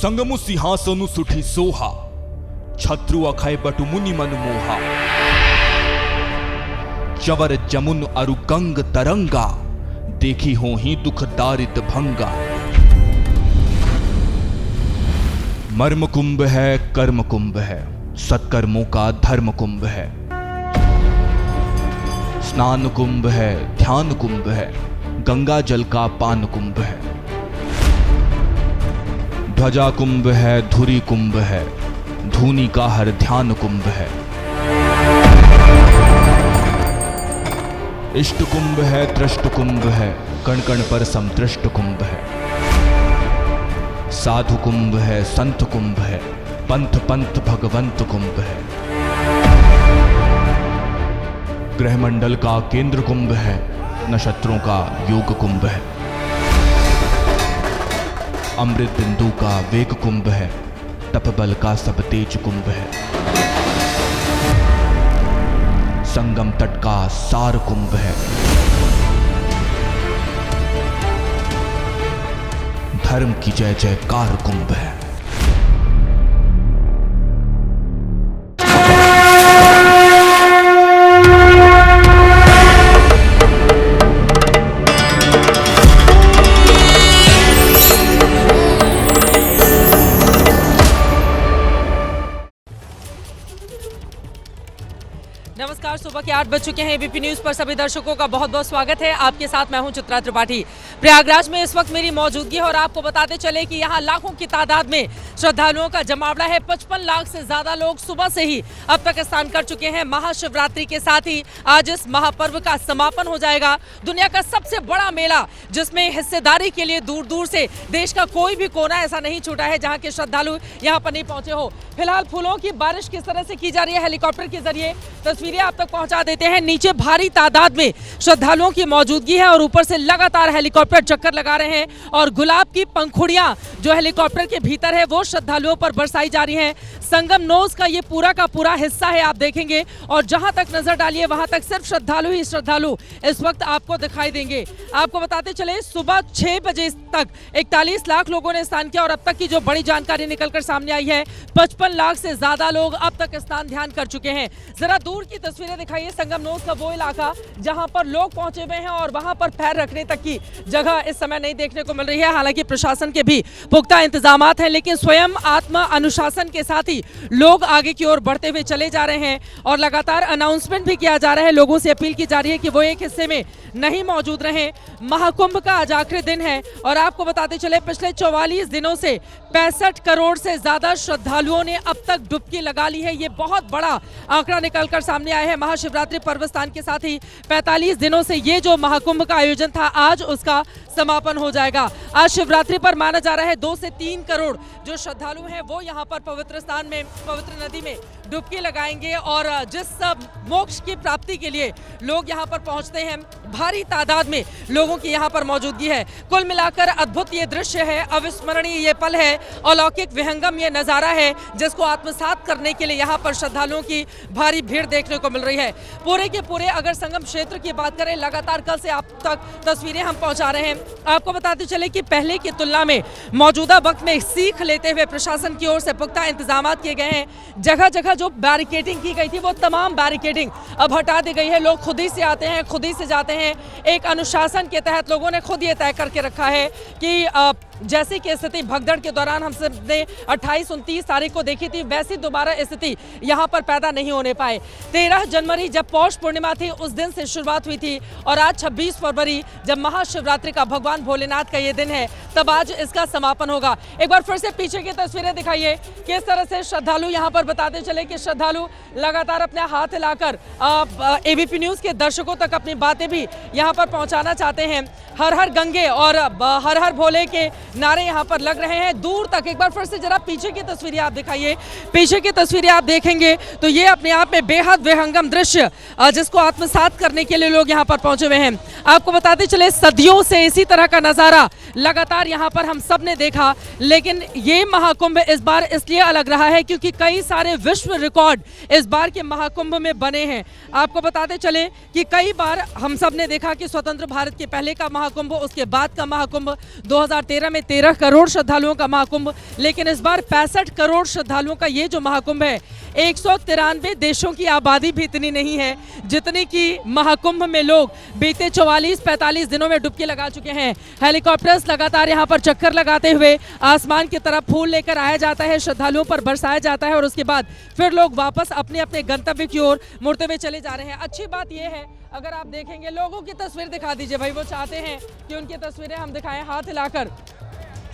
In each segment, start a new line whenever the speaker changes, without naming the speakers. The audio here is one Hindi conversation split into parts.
संगमु सिंहासनु सुठी सोहा, छत्रु अखय बटु मुनि मन मोहा। चवर जमुन अरु गंग तरंगा, देखी हो ही दुख दारित भंगा। मर्म कुंभ है कर्म कुंभ है, सत्कर्मों का धर्म कुंभ है। स्नान कुंभ है ध्यान कुंभ है, गंगा जल का पान कुंभ है। ध्वजा कुंभ है धुरी कुंभ है, धूनी का हर ध्यान कुंभ है। इष्ट कुंभ है दृष्ट कुंभ है, कण कण पर समदृष्ट कुंभ है। साधु कुंभ है संत कुंभ है, पंथ पंथ भगवंत कुंभ है। ग्रहमंडल का केंद्र कुंभ है, नक्षत्रों का योग कुंभ है। अमृत बिंदु का वेग कुंभ है, तप बल का सब तेज कुंभ है। संगम तट का सार कुंभ है। धर्म की जय जयकार कुंभ है।
नमस्कार, सुबह के 8 बज चुके हैं। एबीपी न्यूज पर सभी दर्शकों का बहुत बहुत स्वागत है। आपके साथ मैं हूं चित्रा त्रिपाठी। प्रयागराज में इस वक्त मेरी मौजूदगी है और आपको बताते चले कि यहां लाखों की तादाद में श्रद्धालुओं का जमावड़ा है। 55 लाख से ज्यादा लोग सुबह से ही अब तक स्नान कर चुके हैं। महाशिवरात्रि के साथ ही आज इस महापर्व का समापन हो जाएगा। दुनिया का सबसे बड़ा मेला, जिसमें हिस्सेदारी के लिए दूर दूर से देश का कोई भी कोना ऐसा नहीं छूटा है जहाँ के श्रद्धालु यहाँ पर नहीं पहुंचे हो। फिलहाल फूलों की बारिश किस तरह से की जा रही है, हेलीकॉप्टर के जरिए तस्वीरें आप तक पहुंचा देते हैं। नीचे भारी तादाद में श्रद्धालुओं की मौजूदगी है और ऊपर से लगातार हेलीकॉप्टर चक्कर लगा रहे हैं और गुलाब की पंखुड़ियां जो हेलीकॉप्टर के भीतर है वो श्रद्धालुओं पर बरसाई जा रही हैं। संगम नोज का ये पूरा का पूरा हिस्सा है, आप देखेंगे, और जहां तक नजर डालिए वहां तक सिर्फ श्रद्धालु ही श्रद्धालु इस वक्त आपको दिखाई देंगे। आपको बताते चले सुबह 6 बजे तक 41 लाख लोगों ने स्नान किया और अब तक की जो बड़ी जानकारी निकलकर सामने आई है, 55 लाख से ज्यादा लोग अब तक स्नान ध्यान कर चुके हैं। जरा दूर की तस्वीरें दिखाइए। संगम नोज का वो इलाका जहां पर लोग पहुंचे हुए हैं और वहां पर पैर रखने तक की जगह इस समय नहीं देखने को मिल रही है। हालांकि प्रशासन के भी पुख्ता इंतजामात हैं, लेकिन स्वयं आत्म अनुशासन के साथ ही लोग आगे की ओर बढ़ते हुए चले जा रहे हैं और लगातार अनाउंसमेंट भी किया जा रहा है। लोगों से अपील की जा रही है कि वो एक हिस्से में नहीं मौजूद रहें। महाकुंभ का आज आखिरी दिन है और आपको बताते चले पिछले 44 दिनों से 65 करोड़ से ज्यादा श्रद्धालुओं ने अब तक डुबकी लगा ली है। ये बहुत बड़ा आंकड़ा निकलकर सामने आया है। महाशिवरात्रि पर्व स्थान के साथ ही 45 दिनों से ये जो महाकुंभ का आयोजन था, आज उसका समापन हो जाएगा। आज शिवरात्रि पर माना जा रहा है 2 से 3 करोड़ जो श्रद्धालु हैं वो यहाँ पर पवित्र स्थान में, पवित्र नदी में डुबकी लगाएंगे और जिस मोक्ष की प्राप्ति के लिए लोग यहाँ पर पहुँचते हैं, भारी तादाद में लोगों की यहाँ पर मौजूदगी है। कुल मिलाकर अद्भुत ये दृश्य है, अविस्मरणीय ये पल है, अलौकिक विहंगम ये नज़ारा है, जिसको आत्मसात करने के लिए यहाँ पर श्रद्धालुओं की भारी भीड़ देखने को मिल रही है। पूरे के पूरे अगर संगम क्षेत्र की बात करें, लगातार कल से आप तक तस्वीरें हम पहुँचा रहे हैं। आपको बताते चले कि पहले की तुलना में मौजूदा वक्त में सीख लेते हुए प्रशासन की ओर से पुख्ता इंतजाम किए गए हैं। जगह जगह जो बैरिकेडिंग की गई थी वो तमाम बैरिकेडिंग अब हटा दी गई है। लोग खुद ही से आते हैं, खुद ही से जाते हैं। एक अनुशासन के तहत लोगों ने खुद ये तय करके रखा है कि जैसी की स्थिति भगदड़ के दौरान हम सबने 28-29 तारीख को देखी थी, वैसी दोबारा स्थिति यहाँ पर पैदा नहीं होने पाए। 13 जनवरी जब पौष पूर्णिमा थी उस दिन से शुरुआत हुई थी और आज 26 फरवरी जब महाशिवरात्रि का भगवान भोलेनाथ का ये दिन है, तब आज इसका समापन होगा। एक बार फिर से पीछे की तस्वीरें दिखाइए, किस तरह से श्रद्धालु यहाँ पर बताते चले कि श्रद्धालु लगातार अपने हाथ हिलाकर एबीपी न्यूज के दर्शकों तक अपनी बातें भी यहाँ पर पहुँचाना चाहते हैं। हर हर गंगे और हर हर भोले के नारे यहाँ पर लग रहे हैं दूर तक। एक बार फिर से जरा पीछे की तस्वीरें आप दिखाइए। पीछे की तस्वीरें आप देखेंगे तो ये अपने आप में बेहद विहंगम दृश्य, जिसको आत्मसात करने के लिए लोग यहाँ पर पहुंचे हुए हैं। आपको बताते चले सदियों से इसी तरह का नज़ारा लगातार यहाँ पर हम सब ने देखा, लेकिन ये महाकुंभ इस बार इसलिए अलग रहा है क्योंकि कई सारे विश्व रिकॉर्ड इस बार के महाकुंभ में बने हैं। आपको बताते चले कि कई बार हम सब ने देखा कि स्वतंत्र भारत के पहले का महाकुंभ, उसके बाद का महाकुंभ 2013 में 13 करोड़ श्रद्धालुओं का महाकुंभ, लेकिन इस बार 65 करोड़ श्रद्धालुओं का ये जो महाकुंभ है, 193 देशों की आबादी भी इतनी नहीं है जितनी कि महाकुंभ में लोग बीते 44-45 दिनों में डुबकी लगा चुके हैं। हेलीकॉप्टर्स लगातार यहाँ पर चक्कर लगाते हुए आसमान की तरफ फूल लेकर आया जाता है, श्रद्धालुओं पर बरसाया जाता है और उसके बाद फिर लोग वापस अपने अपने गंतव्य की ओर मुड़ते हुए चले जा रहे हैं। अच्छी बात यह है, अगर आप देखेंगे, लोगों की तस्वीर दिखा दीजिए भाई, वो चाहते हैं कि उनकी तस्वीरें हम दिखाएं हाथ हिलाकर।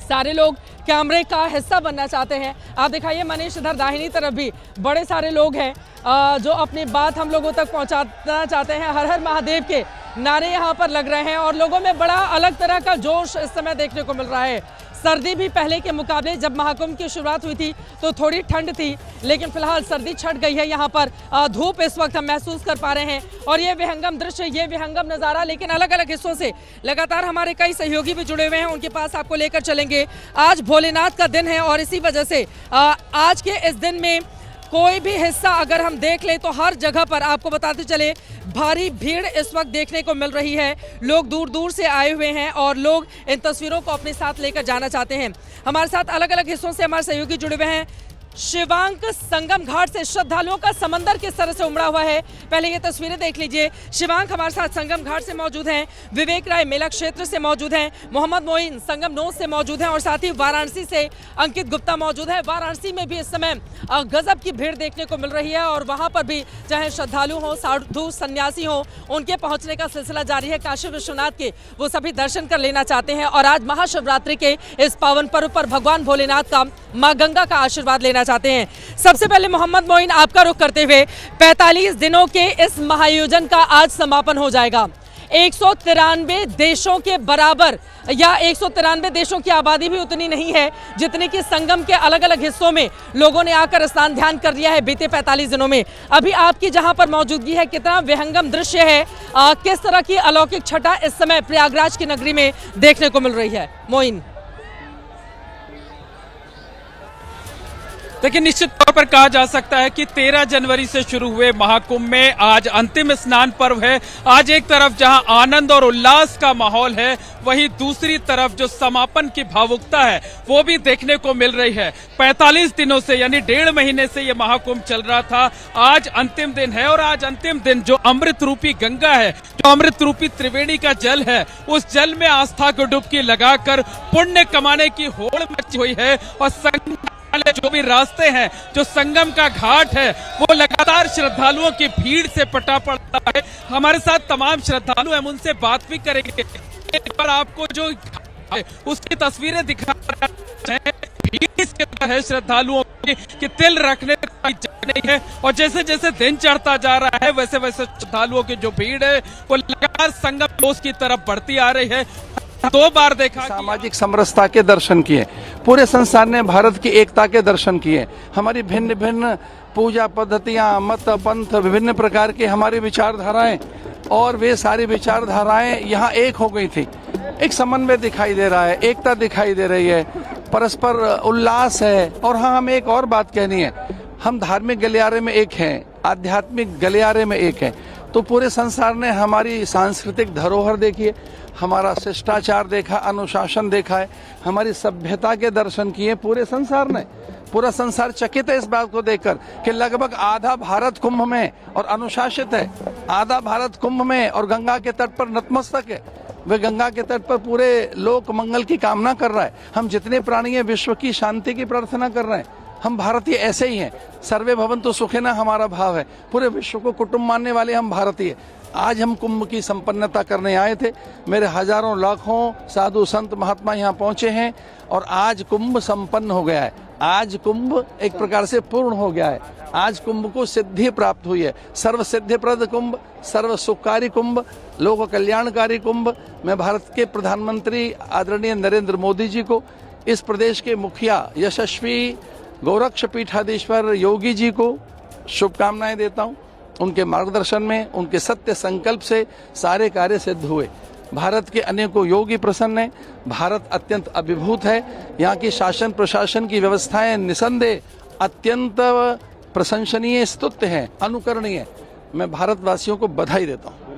सारे लोग कैमरे का हिस्सा बनना चाहते हैं। आप दिखाइए मनीष, इधर दाहिनी तरफ भी बड़े सारे लोग हैं जो अपनी बात हम लोगों तक पहुंचाना चाहते हैं। हर हर महादेव के नारे यहाँ पर लग रहे हैं और लोगों में बड़ा अलग तरह का जोश इस समय देखने को मिल रहा है। सर्दी भी पहले के मुकाबले, जब महाकुंभ की शुरुआत हुई थी तो थोड़ी ठंड थी, लेकिन फिलहाल सर्दी छट गई है। यहाँ पर धूप इस वक्त हम महसूस कर पा रहे हैं और ये विहंगम दृश्य, ये विहंगम नज़ारा, लेकिन अलग अलग हिस्सों से लगातार हमारे कई सहयोगी भी जुड़े हुए हैं, उनके पास आपको लेकर चलेंगे। आज भोलेनाथ का दिन है और इसी वजह से आज के इस दिन में कोई भी हिस्सा अगर हम देख लें तो हर जगह पर आपको बताते चले भारी भीड़ इस वक्त देखने को मिल रही है। लोग दूर दूर से आए हुए हैं और लोग इन तस्वीरों को अपने साथ लेकर जाना चाहते हैं। हमारे साथ अलग अलग हिस्सों से हमारे सहयोगी जुड़े हुए हैं। शिवांक, संगम घाट से श्रद्धालुओं का समंदर किस तरह से उमड़ा हुआ है, पहले ये तस्वीरें देख लीजिए। शिवांक हमारे साथ संगम घाट से मौजूद हैं, विवेक राय मेला क्षेत्र से मौजूद हैं, मोहम्मद मोइन संगम नोस से मौजूद हैं और साथ ही वाराणसी से अंकित गुप्ता मौजूद है। वाराणसी में भी इस समय गजब की भीड़ देखने को मिल रही है और वहां पर भी चाहे श्रद्धालु हो, साधु सन्यासी हो, उनके पहुंचने का सिलसिला जारी है। काशी विश्वनाथ के वो सभी दर्शन कर लेना चाहते हैं और आज महाशिवरात्रि के इस पावन पर्व पर भगवान भोलेनाथ का, माँ गंगा का आशीर्वाद लेना चाहते हैं। सबसे पहले मोहम्मद मोइन, आपका रुख करते हुए, 45 दिनों के इस महाआयोजन का आज समापन हो जाएगा। 193 देशों के बराबर या 193 देशों की आबादी भी उतनी नहीं है जितनी कि संगम के अलग अलग हिस्सों में लोगों ने आकर स्नान ध्यान कर लिया है बीते 45 दिनों में। अभी आपकी जहां पर मौजूदगी है, कितना विहंगम दृश्य है, किस तरह की अलौकिक छटा इस समय प्रयागराज की नगरी में देखने को मिल रही है, मोइन?
देखिए, निश्चित तौर पर कहा जा सकता है कि 13 जनवरी से शुरू हुए महाकुंभ में आज अंतिम स्नान पर्व है। आज एक तरफ जहां आनंद और उल्लास का माहौल है, वहीं दूसरी तरफ जो समापन की भावुकता है वो भी देखने को मिल रही है। 45 दिनों से, यानी 1.5 महीने से ये महाकुंभ चल रहा था। आज अंतिम दिन है और आज अंतिम दिन जो अमृत रूपी गंगा है, जो अमृत रूपी त्रिवेणी का जल है, उस जल में आस्था को डुबकी लगाकर पुण्य कमाने की होड़ मची हुई है और संगम जो भी रास्ते हैं, जो संगम का घाट है, वो लगातार श्रद्धालुओं की भीड़ से पटा पड़ा है। हमारे साथ तमाम श्रद्धालु हैं, उनसे बात भी करेंगे। एक बार आपको जो है उसकी तस्वीरें दिखा रहे हैं। भीड़ इस तरह है श्रद्धालुओं की कि तिल रखने की जगह नहीं है और जैसे जैसे दिन चढ़ता जा रहा है वैसे वैसे श्रद्धालुओं की जो भीड़ है वो लगातार संगम कोस की तरफ बढ़ती आ रही है। 2 बार देखा,
सामाजिक समरसता के दर्शन किए, पूरे संसार ने भारत की एकता के दर्शन किए। हमारी भिन्न भिन्न पूजा पद्धतियां, मत, पंथ, विभिन्न प्रकार की हमारी विचारधाराएं और वे सारी विचारधाराएं यहाँ एक हो गई थी। एक समन्वय दिखाई दे रहा है, एकता दिखाई दे रही है, परस्पर उल्लास है। और हाँ, हमें एक और बात कहनी है, हम धार्मिक गलियारे में एक हैं, आध्यात्मिक गलियारे में एक हैं। तो पूरे संसार ने हमारी सांस्कृतिक धरोहर देखी है, हमारा शिष्टाचार देखा, अनुशासन देखा है, हमारी सभ्यता के दर्शन किए पूरे संसार ने। पूरा संसार चकित है इस बात को देखकर कि लगभग आधा भारत कुंभ में और अनुशासित है, आधा भारत कुंभ में और गंगा के तट पर नतमस्तक है। वे गंगा के तट पर पूरे लोक मंगल की कामना कर रहा है। हम जितने प्राणी हैं विश्व की शांति की प्रार्थना कर रहे हैं। हम भारतीय ऐसे ही हैं, सर्वे भवन्तु सुखिनः हमारा भाव है। पूरे विश्व को कुटुंब मानने वाले हम भारतीय। आज हम कुंभ की संपन्नता करने आए थे। मेरे हजारों लाखों साधु संत महात्मा यहाँ पहुंचे हैं और आज कुंभ संपन्न हो गया है। आज कुंभ एक प्रकार से पूर्ण हो गया है। आज कुंभ को सिद्धि प्राप्त हुई है। सर्व सिद्धिप्रद कुंभ, सर्व सुखकारी कुंभ, लोक कल्याणकारी कुंभ। मैं भारत के प्रधानमंत्री आदरणीय नरेंद्र मोदी जी को, इस प्रदेश के मुखिया यशस्वी गोरक्ष पीठाधीश्वर योगी जी को शुभकामनाएं देता हूं। उनके मार्गदर्शन में, उनके सत्य संकल्प से सारे कार्य सिद्ध हुए। भारत के अनेकों योगी प्रसन्न हैं। भारत अत्यंत अभिभूत है। यहाँ की शासन प्रशासन की व्यवस्थाएं निसंदेह अत्यंत प्रशंसनीय, स्तुत्य हैं, अनुकरणीय। मैं भारतवासियों को बधाई देता हूँ।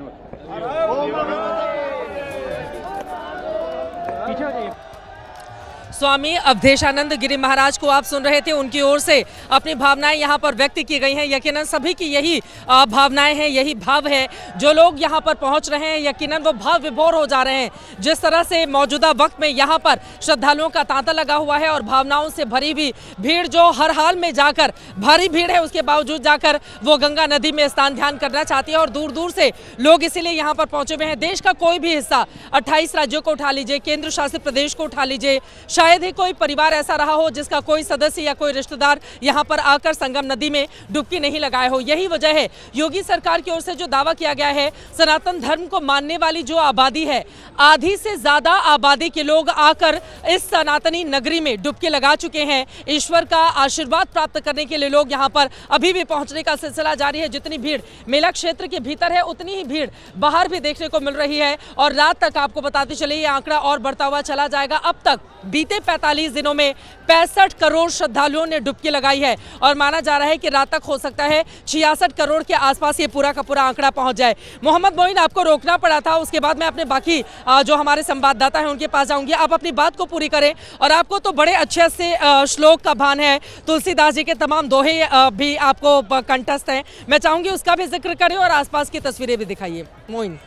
स्वामी अवधेशानंद गिरी महाराज को आप सुन रहे थे। उनकी ओर से अपनी भावनाएं यहाँ पर व्यक्त की गई हैं। यकीनन सभी की यही भावनाएं हैं, यही भाव है। जो लोग यहाँ पर पहुँच रहे हैं यकीनन वो भाव विभोर हो जा रहे हैं। जिस तरह से मौजूदा वक्त में यहाँ पर श्रद्धालुओं का तांता लगा हुआ है और भावनाओं से भरी हुई भीड़ जो हर हाल में जाकर, भारी भीड़ है उसके बावजूद जाकर वो गंगा नदी में स्नान ध्यान करना चाहती है और दूर दूर से लोग इसीलिए यहाँ पर पहुंचे हुए हैं। देश का कोई भी हिस्सा, 28 राज्यों को उठा लीजिए, केंद्र शासित प्रदेश को उठा लीजिए, शायद ही कोई परिवार ऐसा रहा हो जिसका कोई सदस्य या कोई रिश्तेदार यहाँ पर आकर संगम नदी में डुबकी नहीं लगाए हो। यही वजह है योगी सरकार की ओर से जो दावा किया गया है, सनातन धर्म को मानने वाली जो आबादी है, आधी से ज्यादा आबादी के लोग आकर इस सनातनी नगरी में डुबकी लगा चुके हैं। ईश्वर का आशीर्वाद प्राप्त करने के लिए लोग यहाँ पर अभी भी पहुंचने का सिलसिला जारी है। जितनी भीड़ मेला क्षेत्र के भीतर है उतनी ही भीड़ बाहर भी देखने को मिल रही है और रात तक आपको बताते चले ये आंकड़ा और बढ़ता हुआ चला जाएगा। अब तक बीते 45 दिनों में 65 करोड़ श्रद्धालुओं ने डुबकी लगाई है और माना जा रहा है कि रात तक हो सकता है 66 करोड़ के आसपास ये पूरा का पूरा आंकड़ा पहुंच जाए। मोहम्मद मोइन, आपको रोकना पड़ा था, उसके बाद मैं अपने बाकी जो हमारे संवाददाता हैं उनके पास जाऊंगी। आप अपनी बात को पूरी करें और आपको तो बड़े अच्छे से श्लोक का भान है, तुलसीदास जी के तमाम दोहे भी आपको कंठस्थ हैं। मैं चाहूंगी उसका भी जिक्र करें और आसपास की तस्वीरें भी दिखाइए। मोइन,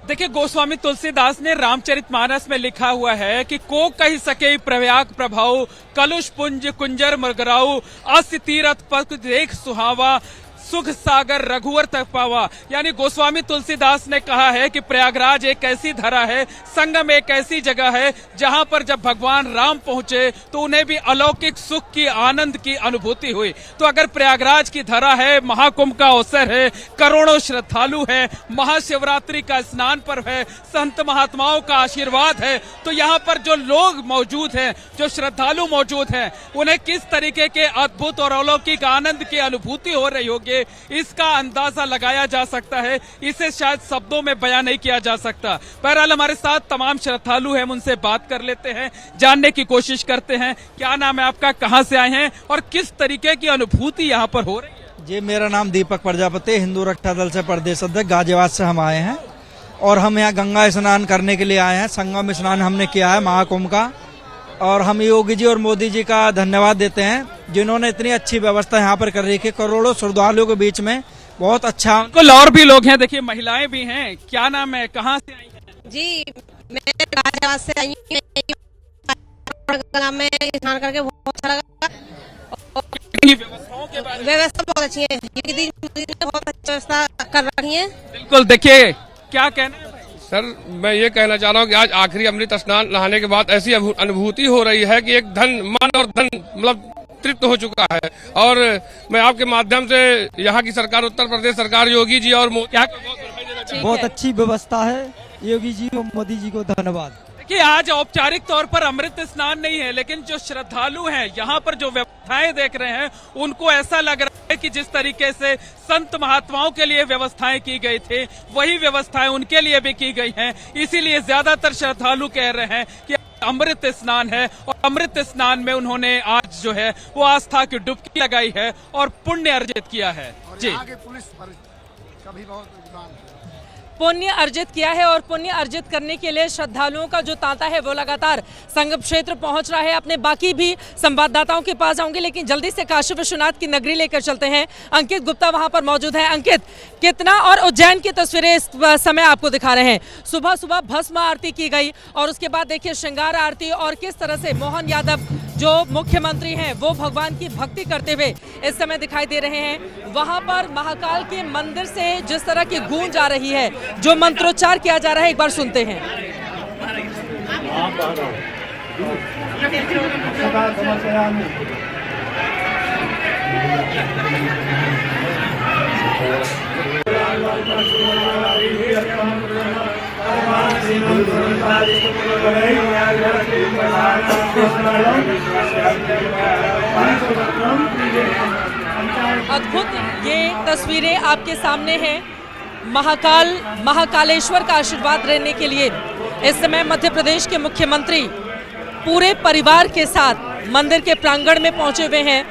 देखिए, गोस्वामी तुलसीदास ने रामचरितमानस में लिखा हुआ है कि को कही सके प्रयाग प्रभाव, कलुष पुंज कुंजर मरगराऊ, अस्य तीरथ पथ देख सुहावा, सुख सागर रघुवर तक पावा। यानी गोस्वामी तुलसीदास ने कहा है कि प्रयागराज एक ऐसी धरा है, संगम एक ऐसी जगह है जहां पर जब भगवान राम पहुंचे तो उन्हें भी अलौकिक सुख की, आनंद की अनुभूति हुई। तो अगर प्रयागराज की धरा है, महाकुंभ का अवसर है, करोड़ों श्रद्धालु है, महाशिवरात्रि का स्नान पर्व है, संत महात्माओं का आशीर्वाद है, तो यहाँ पर जो लोग मौजूद हैं, जो श्रद्धालु मौजूद हैं, उन्हें किस तरीके के अद्भुत और अलौकिक आनंद की अनुभूति हो रही होगी, इसका अंदाजा लगाया जा सकता है। इसे शायद शब्दों में बयान नहीं किया जा सकता। बहरहाल हमारे साथ तमाम श्रद्धालु हैं, उनसे बात कर लेते हैं, जानने की कोशिश करते हैं। क्या नाम है आपका, कहां से आए हैं और किस तरीके की अनुभूति यहां पर हो रही है?
जी, मेरा नाम दीपक प्रजापति, हिंदू रक्षा दल से प्रदेश अध्यक्ष, गाजियाबाद से हम आए हैं और हम यहाँ गंगा स्नान करने के लिए आए हैं। संगम स्नान हमने किया है महाकुंभ का और हम योगी जी और मोदी जी का धन्यवाद देते हैं जिन्होंने इतनी अच्छी व्यवस्था यहाँ पर कर रखी है। करोड़ों श्रद्धालुओं के बीच में बहुत अच्छा।
कुल और भी लोग हैं, देखिए महिलाएं भी हैं। क्या नाम है, कहाँ से आई हैं?
जी, मैं गाजियाबाद से आई हूँ। गंगा में स्नान करके बहुत अच्छा लगा।
व्यवस्थाओं के बारे में?
व्यवस्था बहुत अच्छी है, मोदी ने बहुत अच्छी व्यवस्था कर रखी है।
बिल्कुल, देखिए क्या कहना है
सर, मैं ये कहना चाह रहा हूँ कि आज आखिरी अमृत स्नान नहाने के बाद ऐसी अनुभूति हो रही है कि एक धन, मन और धन मतलब तृप्त हो चुका है। और मैं आपके माध्यम से यहाँ की सरकार, उत्तर प्रदेश सरकार, योगी जी और मोदी
बहुत अच्छी व्यवस्था है। योगी जी और मोदी जी को धन्यवाद।
कि आज औपचारिक तौर पर अमृत स्नान नहीं है, लेकिन जो श्रद्धालु हैं यहाँ पर जो व्यवस्थाएं देख रहे हैं उनको ऐसा लग रहा है कि जिस तरीके से संत महात्माओं के लिए व्यवस्थाएं की गई थी वही व्यवस्थाएं उनके लिए भी की गई हैं। इसीलिए ज्यादातर श्रद्धालु कह रहे हैं कि अमृत स्नान है और अमृत स्नान में उन्होंने आज जो है वो आस्था की डुबकी लगाई है और पुण्य अर्जित किया है। जी,
पुण्य अर्जित किया है और पुण्य अर्जित करने के लिए श्रद्धालुओं का जो तांता है वो लगातार संगम क्षेत्र पहुंच रहा है। अपने बाकी भी संवाददाताओं के पास जाऊंगे, लेकिन जल्दी से काशी विश्वनाथ की नगरी लेकर चलते हैं। अंकित गुप्ता वहां पर मौजूद है। अंकित, कितना और उज्जैन की तस्वीरें इस समय आपको दिखा रहे हैं। सुबह सुबह भस्म आरती की गई और उसके बाद देखिए श्रृंगार आरती और किस तरह से मोहन यादव जो मुख्यमंत्री हैं वो भगवान की भक्ति करते हुए इस समय दिखाई दे रहे हैं। वहां पर महाकाल के मंदिर से जिस तरह की गूंज आ रही है, जो मंत्रोच्चार किया जा रहा है, एक बार सुनते हैं। अद्भुत ये तस्वीरें आपके सामने हैं। महाकालेश्वर का आशीर्वाद लेने के लिए इस समय मध्य प्रदेश के मुख्यमंत्री पूरे परिवार के साथ मंदिर के प्रांगण में पहुंचे हुए हैं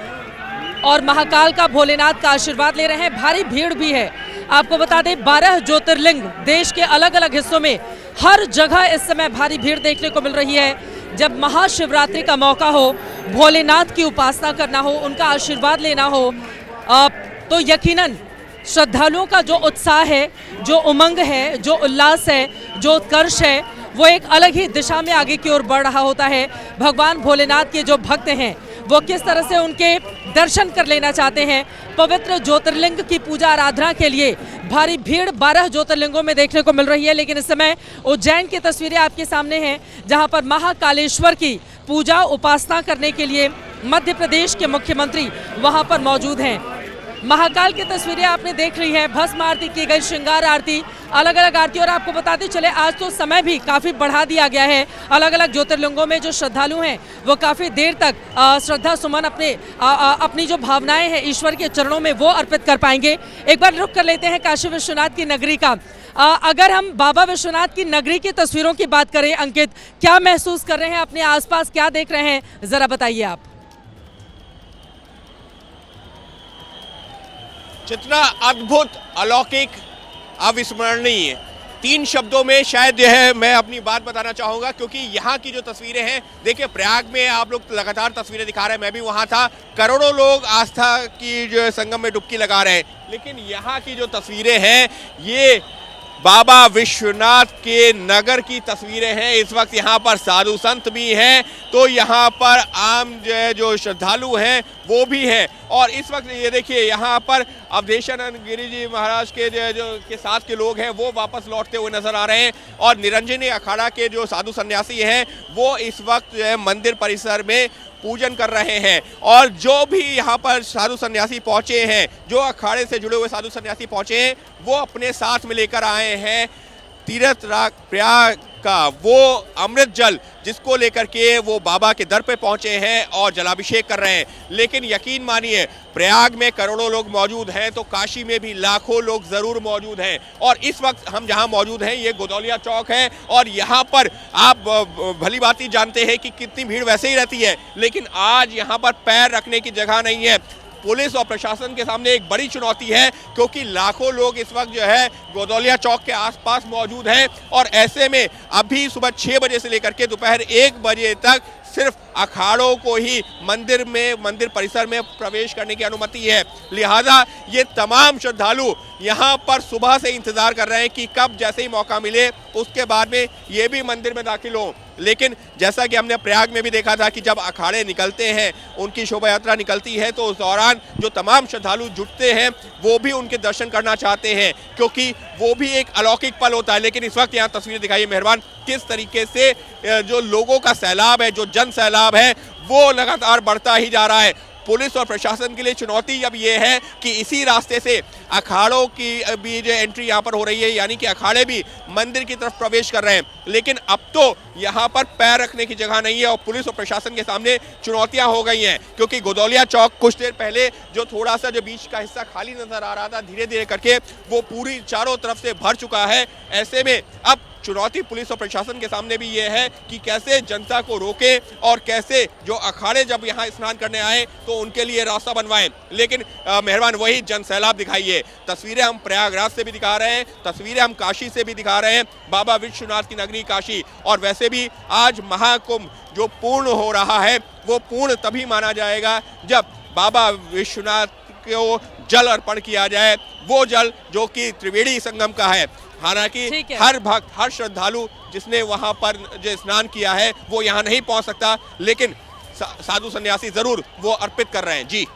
और महाकाल का, भोलेनाथ का आशीर्वाद ले रहे हैं। भारी भीड़ भी है। आपको बता दें 12 ज्योतिर्लिंग देश के अलग अलग हिस्सों में हर जगह इस समय भारी भीड़ देखने को मिल रही है। जब महाशिवरात्रि का मौका हो, भोलेनाथ की उपासना करना हो, उनका आशीर्वाद लेना हो, तो यकीनन श्रद्धालुओं का जो उत्साह है, जो उमंग है, जो उल्लास है, जो उत्कर्ष है, वो एक अलग ही दिशा में आगे की ओर बढ़ रहा होता है। भगवान भोलेनाथ के जो भक्त हैं वो किस तरह से उनके दर्शन कर लेना चाहते हैं। पवित्र ज्योतिर्लिंग की पूजा आराधना के लिए भारी भीड़ 12 ज्योतिर्लिंगों में देखने को मिल रही है। लेकिन इस समय उज्जैन की तस्वीरें आपके सामने हैं, जहां पर महाकालेश्वर की पूजा उपासना करने के लिए मध्य प्रदेश के मुख्यमंत्री वहां पर मौजूद हैं। महाकाल की तस्वीरें आपने देख ली हैं, भस्म आरती की गई, श्रृंगार आरती, अलग अलग आरती। और आपको बताते चले आज तो समय भी काफ़ी बढ़ा दिया गया है। अलग अलग ज्योतिर्लिंगों में जो श्रद्धालु हैं वो काफ़ी देर तक श्रद्धा सुमन अपनी जो भावनाएं हैं ईश्वर के चरणों में वो अर्पित कर पाएंगे। एक बार रुक कर लेते हैं काशी विश्वनाथ की नगरी का। अगर हम बाबा विश्वनाथ की नगरी की तस्वीरों की बात करें, अंकित, क्या महसूस कर रहे हैं, अपने आसपास क्या देख रहे हैं, जरा बताइए आप।
जितना अद्भुत, अलौकिक, अविस्मरणीय, 3 शब्दों में शायद जो है मैं अपनी बात बताना चाहूँगा। क्योंकि यहाँ की जो तस्वीरें हैं, देखिए प्रयाग में आप लोग लगातार तस्वीरें दिखा रहे हैं, मैं भी वहाँ था, करोड़ों लोग आस्था की जो संगम में डुबकी लगा रहे हैं। लेकिन यहाँ की जो तस्वीरें हैं ये बाबा विश्वनाथ के नगर की तस्वीरें हैं। इस वक्त यहाँ पर साधु संत भी हैं, तो यहाँ पर आम जो श्रद्धालु हैं वो भी हैं। और इस वक्त ये देखिए यहाँ पर अवधेशानंद गिरी जी महाराज के के साथ के लोग हैं वो वापस लौटते हुए नजर आ रहे हैं। और निरंजनी अखाड़ा के जो साधु सन्यासी हैं वो इस वक्त जो है मंदिर परिसर में पूजन कर रहे हैं। और जो भी यहाँ पर साधु सन्यासी पहुँचे हैं, जो अखाड़े से जुड़े हुए साधु सन्यासी पहुँचे हैं, वो अपने साथ में लेकर आए हैं तीर्थ प्रयाग का वो अमृत जल, जिसको लेकर के वो बाबा के दर पे पहुंचे हैं और जलाभिषेक कर रहे हैं। लेकिन यकीन मानिए, प्रयाग में करोड़ों लोग मौजूद हैं तो काशी में भी लाखों लोग जरूर मौजूद हैं। और इस वक्त हम जहां मौजूद हैं ये गोदौलिया चौक है, और यहां पर आप भली भांति जानते हैं कि कितनी भीड़ वैसे ही रहती है, लेकिन आज यहां पर पैर रखने की जगह नहीं है। पुलिस और प्रशासन के सामने एक बड़ी चुनौती है, क्योंकि लाखों लोग इस वक्त जो है गोदौलिया चौक के आसपास मौजूद हैं। और ऐसे में अभी सुबह 6 बजे से लेकर के दोपहर 1 बजे तक सिर्फ अखाड़ों को ही मंदिर परिसर में प्रवेश करने की अनुमति है। लिहाजा ये तमाम श्रद्धालु यहाँ पर सुबह से इंतजार कर रहे हैं कि कब जैसे ही मौका मिले उसके बाद में ये भी मंदिर में दाखिल हो। लेकिन जैसा कि हमने प्रयाग में भी देखा था कि जब अखाड़े निकलते हैं, उनकी शोभा यात्रा निकलती है, तो उस दौरान जो तमाम श्रद्धालु जुटते हैं वो भी उनके दर्शन करना चाहते हैं, क्योंकि वो भी एक अलौकिक पल होता है। लेकिन इस वक्त यहाँ तस्वीर दिखाइए मेहरबान, किस तरीके से जो लोगों का सैलाब है, जो जन सैलाब है, वो लगातार बढ़ता ही जा रहा है। पुलिस और प्रशासन के लिए चुनौती अब ये है कि इसी रास्ते से अखाड़ों की भी जो एंट्री यहाँ पर हो रही है, यानी कि अखाड़े भी मंदिर की तरफ प्रवेश कर रहे हैं। लेकिन अब तो यहाँ पर पैर रखने की जगह नहीं है और पुलिस और प्रशासन के सामने चुनौतियाँ हो गई हैं, क्योंकि गोदौलिया चौक कुछ देर पहले जो थोड़ा सा जो बीच का हिस्सा खाली नजर आ रहा था, धीरे धीरे करके वो पूरी चारों तरफ से भर चुका है। ऐसे में अब चुनौती पुलिस और प्रशासन के सामने भी ये है कि कैसे जनता को रोके और कैसे जो अखाड़े जब यहाँ स्नान करने आए तो उनके लिए रास्ता बनवाएं। लेकिन मेहरबान वही जन सैलाब दिखाइए। तस्वीरें हम प्रयागराज से भी दिखा रहे हैं, तस्वीरें हम काशी से भी दिखा रहे हैं, बाबा विश्वनाथ की नगरी काशी। और वैसे भी आज महाकुंभ जो पूर्ण हो रहा है वो पूर्ण तभी माना जाएगा जब बाबा विश्वनाथ को जल अर्पण किया जाए, वो जल जो कि त्रिवेणी संगम का है। हालांकि हर भक्त, हर श्रद्धालु जिसने वहां पर जो स्नान किया है वो यहाँ नहीं पहुंच सकता, लेकिन साधु सन्यासी जरूर वो अर्पित कर रहे हैं। जी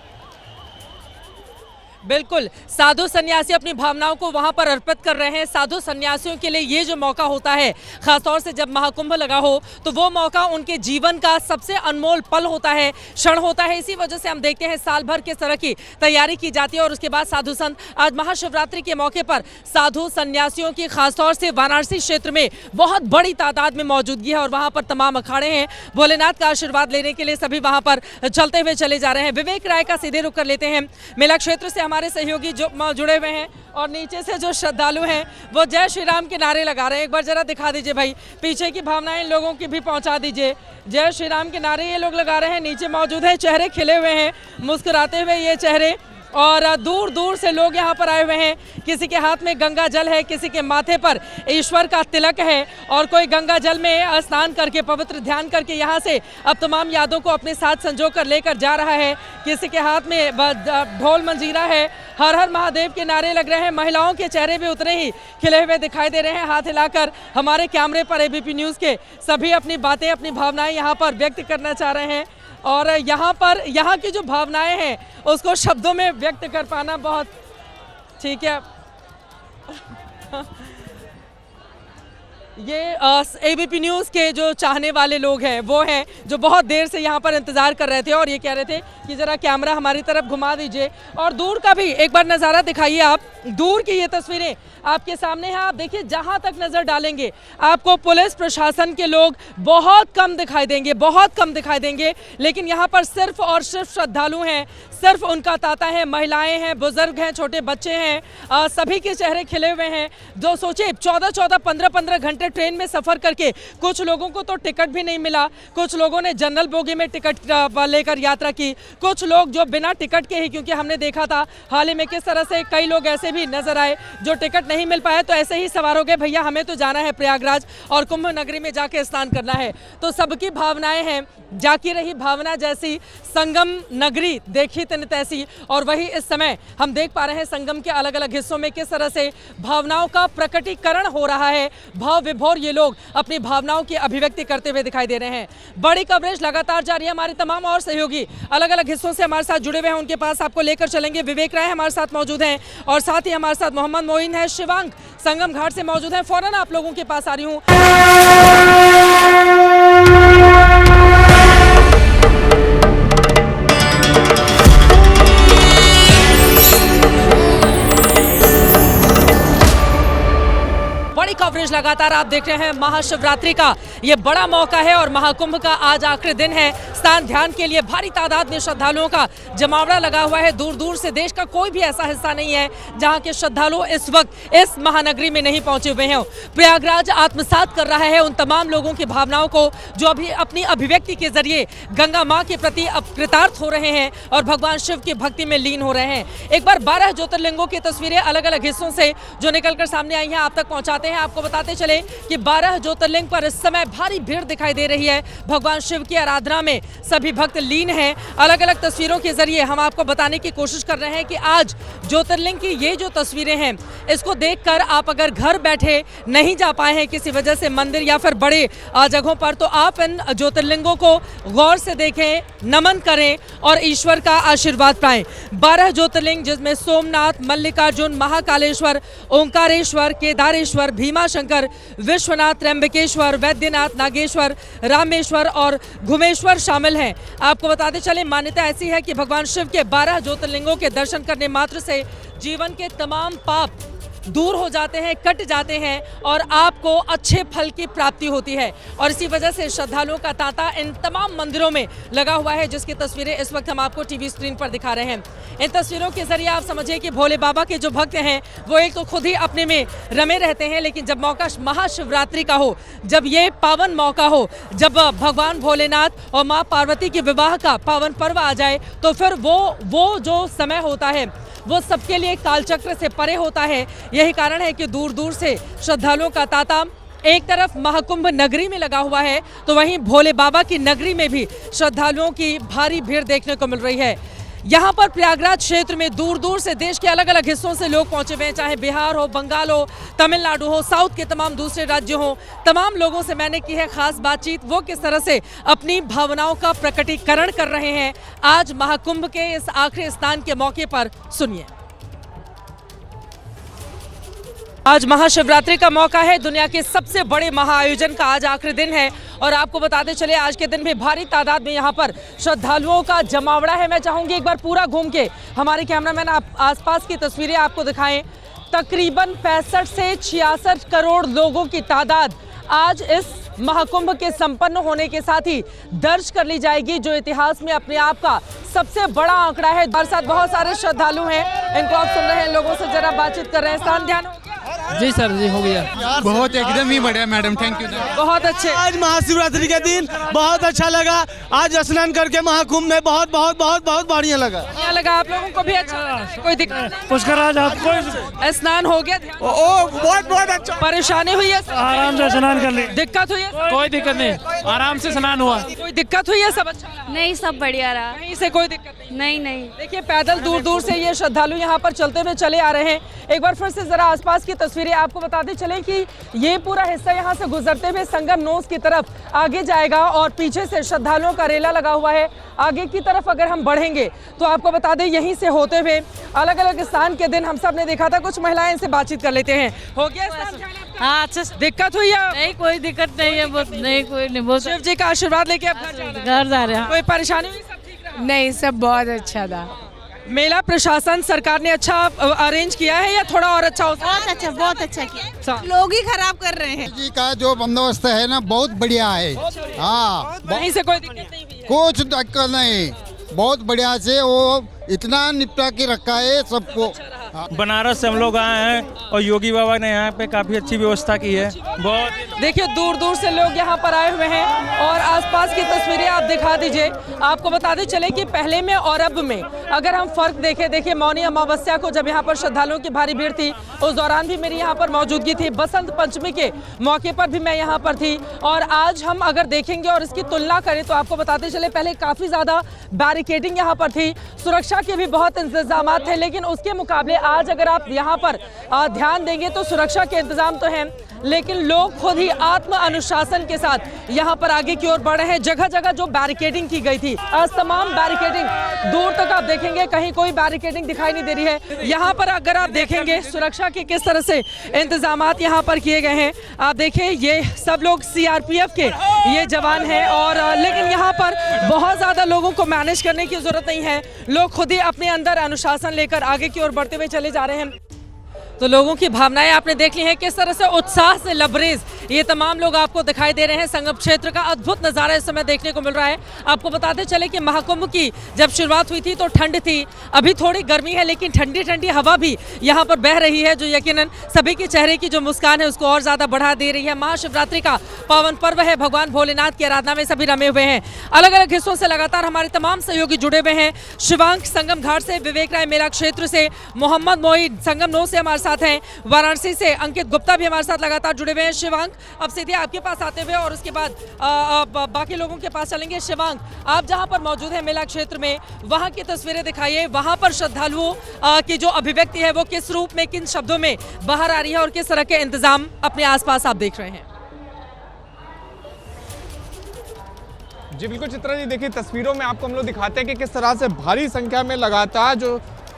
बिल्कुल, साधु सन्यासी अपनी भावनाओं को वहां पर अर्पित कर रहे हैं। साधु सन्यासियों के लिए ये जो मौका होता है, खासतौर से जब महाकुंभ लगा हो, तो वो मौका उनके जीवन का सबसे अनमोल पल होता है, क्षण होता है। इसी वजह से हम देखते हैं साल भर किस तरह की तैयारी की जाती है और उसके बाद साधु संत, आज महाशिवरात्रि के मौके पर साधु सन्यासियों की खासतौर से वाराणसी क्षेत्र में बहुत बड़ी तादाद में मौजूदगी है और वहाँ पर तमाम अखाड़े हैं। भोलेनाथ का आशीर्वाद लेने के लिए सभी वहाँ पर चलते हुए चले जा रहे हैं। विवेक राय का सीधे रुख कर लेते हैं। मेला क्षेत्र से हमारे सहयोगी जो जुड़े हुए हैं और नीचे से जो श्रद्धालु हैं वो जय श्री राम के नारे लगा रहे हैं। एक बार जरा दिखा दीजिए भाई, पीछे की भावनाएं लोगों की भी पहुंचा दीजिए। जय श्री राम के नारे ये लोग लगा रहे हैं। नीचे मौजूद है, चेहरे खिले हुए हैं, मुस्कुराते हुए ये चेहरे और दूर दूर से लोग यहाँ पर आए हुए हैं। किसी के हाथ में गंगा जल है, किसी के माथे पर ईश्वर का तिलक है और कोई गंगा जल में स्नान करके पवित्र ध्यान करके यहाँ से अब तमाम यादों को अपने साथ संजो कर लेकर जा रहा है। किसी के हाथ में ढोल मंजीरा है, हर हर महादेव के नारे लग रहे हैं। महिलाओं के चेहरे भी उतने ही खिले हुए दिखाई दे रहे हैं। हाथ हिलाकर हमारे कैमरे पर एबीपी न्यूज़ के सभी अपनी बातें, अपनी भावनाएं यहाँ पर व्यक्त करना चाह रहे हैं और यहाँ की जो भावनाएं हैं उसको शब्दों में व्यक्त कर पाना बहुत ठीक है। ये एबीपी न्यूज़ के जो चाहने वाले लोग हैं वो हैं जो बहुत देर से यहाँ पर इंतज़ार कर रहे थे और ये कह रहे थे कि ज़रा कैमरा हमारी तरफ घुमा दीजिए और दूर का भी एक बार नज़ारा दिखाइए। आप दूर की ये तस्वीरें आपके सामने हैं। आप देखिए, जहाँ तक नज़र डालेंगे आपको पुलिस प्रशासन के लोग बहुत कम दिखाई देंगे, बहुत कम दिखाई देंगे। लेकिन यहाँ पर सिर्फ और सिर्फ श्रद्धालु हैं, सिर्फ उनका तांता है, महिलाएं हैं, बुजुर्ग हैं, छोटे बच्चे हैं, सभी के चेहरे खिले हुए हैं। जो सोचे 14-14, 15-15 घंटे ट्रेन में सफ़र करके, कुछ लोगों को तो टिकट भी नहीं मिला, कुछ लोगों ने जनरल बोगी में टिकट लेकर यात्रा की, कुछ लोग जो बिना टिकट के ही, क्योंकि हमने देखा था हाल ही में किस तरह से कई लोग ऐसे भी नजर आए जो टिकट नहीं मिल पाया तो ऐसे ही सवार हो गए, भैया हमें तो जाना है प्रयागराज और कुंभ नगरी में जाके स्नान करना है। तो सबकी भावनाएं हैं, जाकी रही भावना जैसी, संगम नगरी देखी तिन तैसी। और वही इस समय हम देख पा रहे हैं संगम के अलग अलग हिस्सों में किस तरह से भावनाओं का प्रकटीकरण हो रहा है। भाव विभोर ये लोग अपनी भावनाओं की अभिव्यक्ति करते हुए दिखाई दे रहे हैं। बड़ी कवरेज लगातार जारी है। हमारे तमाम और सहयोगी अलग अलग हिस्सों से हमारे साथ जुड़े हुए हैं, उनके पास आपको लेकर चलेंगे। विवेक राय हमारे साथ मौजूद हैं और साथ ही हमारे साथ मोहम्मद मोइन है, शिवांग संगम घाट से मौजूद है। फौरन आप लोगों के पास आ रही हूँ। बड़ी कवरेज लगातार आप देख रहे हैं। महाशिवरात्रि का ये बड़ा मौका है और महाकुंभ का आज आखिरी दिन है। स्नान ध्यान के लिए भारी तादाद में श्रद्धालुओं का जमावड़ा लगा हुआ है। दूर दूर से देश का कोई भी ऐसा हिस्सा नहीं है जहां के श्रद्धालु इस वक्त इस महानगरी में नहीं पहुंचे हुए हैं। प्रयागराज आत्मसात कर रहा है उन तमाम लोगों की भावनाओं को जो अभी अपनी अभिव्यक्ति के जरिए गंगा माँ के प्रति कृतार्थ हो रहे हैं और भगवान शिव की भक्ति में लीन हो रहे हैं। एक बार 12 ज्योतिर्लिंगों की तस्वीरें अलग अलग हिस्सों से जो निकलकर सामने आई हैं आप तक पहुंचाते हैं। आपको बताते चले कि 12 ज्योतिर्लिंग पर इस समय भारी भीड़ दिखाई दे रही है। भगवान शिव की आराधना में सभी भक्त लीन हैं। अलग अलग तस्वीरों के जरिए हम आपको बताने की कोशिश कर रहे हैं कि आज ज्योतिर्लिंग की ये जो तस्वीरें हैं इसको देखकर आप अगर घर बैठे नहीं जा पाए हैं किसी वजह से मंदिर या फिर बड़े जगहों पर, तो आप इन ज्योतिर्लिंगों को गौर से देखें, नमन करें और ईश्वर का आशीर्वाद पाएं। 12 ज्योतिर्लिंग जिसमें सोमनाथ, मल्लिकार्जुन, महाकालेश्वर, ओंकारेश्वर, केदारेश्वर, भीमाशंकर, विश्वनाथ, त्र्यंबकेश्वर, वैद्यनाथ, नागेश्वर, रामेश्वर और घुमेश्वर शामिल हैं। आपको बताते चले मान्यता ऐसी है कि भगवान शिव के 12 ज्योतिर्लिंगों के दर्शन करने मात्र से जीवन के तमाम पाप दूर हो जाते हैं, कट जाते हैं और आपको अच्छे फल की प्राप्ति होती है। और इसी वजह से श्रद्धालुओं का तांता इन तमाम मंदिरों में लगा हुआ है जिसकी तस्वीरें इस वक्त हम आपको टीवी स्क्रीन पर दिखा रहे हैं। इन तस्वीरों के जरिए आप समझिए कि भोले बाबा के जो भक्त हैं वो एक तो खुद ही अपने में रमे रहते हैं, लेकिन जब मौका महाशिवरात्रि का हो, जब ये पावन मौका हो, जब भगवान भोलेनाथ और माँ पार्वती के विवाह का पावन पर्व आ जाए तो फिर वो जो समय होता है वो सबके लिए कालचक्र से परे होता है। यही कारण है कि दूर दूर से श्रद्धालुओं का तांता एक तरफ महाकुंभ नगरी में लगा हुआ है तो वहीं भोले बाबा की नगरी में भी श्रद्धालुओं की भारी भीड़ देखने को मिल रही है। यहाँ पर प्रयागराज क्षेत्र में दूर दूर से देश के अलग अलग हिस्सों से लोग पहुंचे हुए हैं, चाहे बिहार हो, बंगाल हो, तमिलनाडु हो, साउथ के तमाम दूसरे राज्य हो। तमाम लोगों से मैंने की है खास बातचीत, वो किस तरह से अपनी भावनाओं का प्रकटीकरण कर रहे हैं आज महाकुंभ के इस आखिरी स्नान के मौके पर। सुनिए। आज महाशिवरात्रि का मौका है, दुनिया के सबसे बड़े महाआयोजन का आज आखिरी दिन है और आपको बताते चले आज के दिन भी भारी तादाद में यहाँ पर श्रद्धालुओं का जमावड़ा है। मैं चाहूंगी एक बार पूरा घूम के हमारे कैमरामैन आसपास की तस्वीरें आपको दिखाएं। तकरीबन 65 से 66 करोड़ लोगों की तादाद आज इस महाकुंभ के संपन्न होने के साथ ही दर्ज कर ली जाएगी, जो इतिहास में अपने आप का सबसे बड़ा आंकड़ा है। हमारे साथ बहुत सारे श्रद्धालु हैं, इनको आप सुन रहे हैं, लोगों से जरा बातचीत कर रहे हैं। स्नान ध्यान हो गया?
जी सर जी हो गया।
बहुत एकदम ही बढ़िया मैडम, थैंक यू।
बहुत अच्छे।
आज महाशिवरात्रि के दिन बहुत अच्छा लगा। आज स्नान करके महाकुंभ में बहुत बहुत बहुत बहुत बढ़िया लगा।
क्या लगा आप लोगों को भी अच्छा लगा? कोई दिक्कत?
पुष्कर आज आपको
स्नान हो गया?
बहुत बहुत अच्छा।
परेशानी हुई है?
आराम से स्नान कर ली।
दिक्कत हुई है?
कोई दिक्कत नहीं, आराम से स्नान हुआ।
कोई दिक्कत हुई है? सब अच्छा लगा?
नहीं, सब बढ़िया रहा।
कहीं से कोई दिक्कत नहीं?
नहीं नहीं।
देखिए पैदल दूर दूर से ये श्रद्धालु यहाँ पर चलते हुए चले आ रहे हैं। एक बार फिर से जरा आसपास की तस्वीरें आपको बताते चले कि ये पूरा हिस्सा यहाँ से गुजरते हुए संगम नोस की तरफ आगे जाएगा और पीछे से श्रद्धालुओं का रेला लगा हुआ है। आगे की तरफ अगर हम बढ़ेंगे तो आपको बता दें यहीं से होते हुए अलग अलग स्नान के दिन हम सब ने देखा था, कुछ महिलाएं इनसे बातचीत कर लेते हैं। हो गया स्नान?
हाँ अच्छा।
दिक्कत हुई है?
नहीं कोई दिक्कत नहीं है, बहुत नहीं कोई नहीं। बहुत
शिव जी का आशीर्वाद लेके अब घर जाना है?
घर जा रहे हैं।
कोई परेशानी हुई? सब ठीक रहा?
नहीं सब बहुत अच्छा था।
मेला प्रशासन सरकार ने अच्छा अरेंज किया है या थोड़ा और अच्छा हो सकता है?
बहुत अच्छा, बहुत अच्छा किया।
लोग ही खराब कर रहे हैं।
जी का जो बंदोबस्त है ना बहुत बढ़िया है। हाँ,
कहीं से कोई दिक्कत नहीं हुई है?
कुछ दिक्कत नहीं, बहुत बढ़िया से वो इतना निपटा के रखा है सबको।
बनारस से हम लोग आए हैं और योगी बाबा ने यहाँ पे काफी अच्छी व्यवस्था की है। बहुत
देखिए दूर दूर से लोग यहाँ पर आए हुए हैं और आसपास की तस्वीरें आप दिखा दीजिए। आपको बताते चले कि पहले में और अब में अगर हम फर्क देखें, देखिए मौनी अमावस्या को जब यहाँ पर श्रद्धालुओं की भारी भीड़ थी उस दौरान भी मेरी यहाँ पर मौजूदगी थी। बसंत पंचमी के मौके पर भी मैं यहाँ पर थी और आज हम अगर देखेंगे और इसकी तुलना करें तो आपको बताते चले पहले काफ़ी ज़्यादा बैरिकेडिंग यहाँ पर थी, सुरक्षा के भी बहुत इंतजाम थे, लेकिन उसके मुकाबले आज अगर आप यहाँ पर ध्यान देंगे तो सुरक्षा के इंतजाम तो हैं लेकिन लोग खुद ही आत्म अनुशासन के साथ यहाँ पर आगे की ओर बढ़ रहे हैं। जगह जगह जो बैरिकेडिंग की गई थी, आज तमाम बैरिकेडिंग दूर तक आप देखेंगे कहीं कोई बैरिकेडिंग दिखाई नहीं दे रही है। यहाँ पर अगर आप देखेंगे सुरक्षा के किस तरह से इंतजामात यहाँ पर किए गए हैं, आप देखिए ये सब लोग सीआरपीएफ के ये जवान हैं और लेकिन यहाँ पर बहुत ज़्यादा लोगों को मैनेज करने की ज़रूरत नहीं है। लोग खुद ही अपने अंदर अनुशासन लेकर आगे की ओर बढ़ते हुए चले जा रहे हैं। तो लोगों की भावनाएं आपने देख ली हैं, किस तरह से उत्साह से लबरेज ये तमाम लोग आपको दिखाई दे रहे हैं। संगम क्षेत्र का अद्भुत नज़ारा इस समय देखने को मिल रहा है। आपको बताते चले कि महाकुंभ की जब शुरुआत हुई थी तो ठंड थी, अभी थोड़ी गर्मी है लेकिन ठंडी ठंडी हवा भी यहाँ पर बह रही है जो यकीनन सभी के चेहरे की जो मुस्कान है उसको और ज़्यादा बढ़ा दे रही है। महाशिवरात्रि का पावन पर्व है, भगवान भोलेनाथ की आराधना में सभी रमे हुए हैं। अलग अलग हिस्सों से लगातार हमारे तमाम सहयोगी जुड़े हुए हैं। शिवांक संगम घाट से, विवेक राय मेला क्षेत्र से, मोहम्मद मोईन संगम नौ से हमारे साथ हैं, वाराणसी से अंकित गुप्ता भी हमारे साथ लगातार जुड़े हुए हैं। शिवांक अब सीधे आपके पास आते हुए और उसके बाद बाकी लोगों के पास चलेंगे। शिवांक आप जहां पर मौजूद हैं मेला क्षेत्र में, वहां की तस्वीरें दिखाइए। वहां पर श्रद्धालुओं की जो अभिव्यक्ति है वो किस रूप में, किन शब्दों में बाहर आ रही है और किस तरह के इंतजाम अपने आसपास आप देख रहे हैं?
जी बिल्कुल चित्रा जी, देखिए तस्वीरों में आपको हम लोग दिखाते हैं कि किस तरह से भारी संख्या में लगातार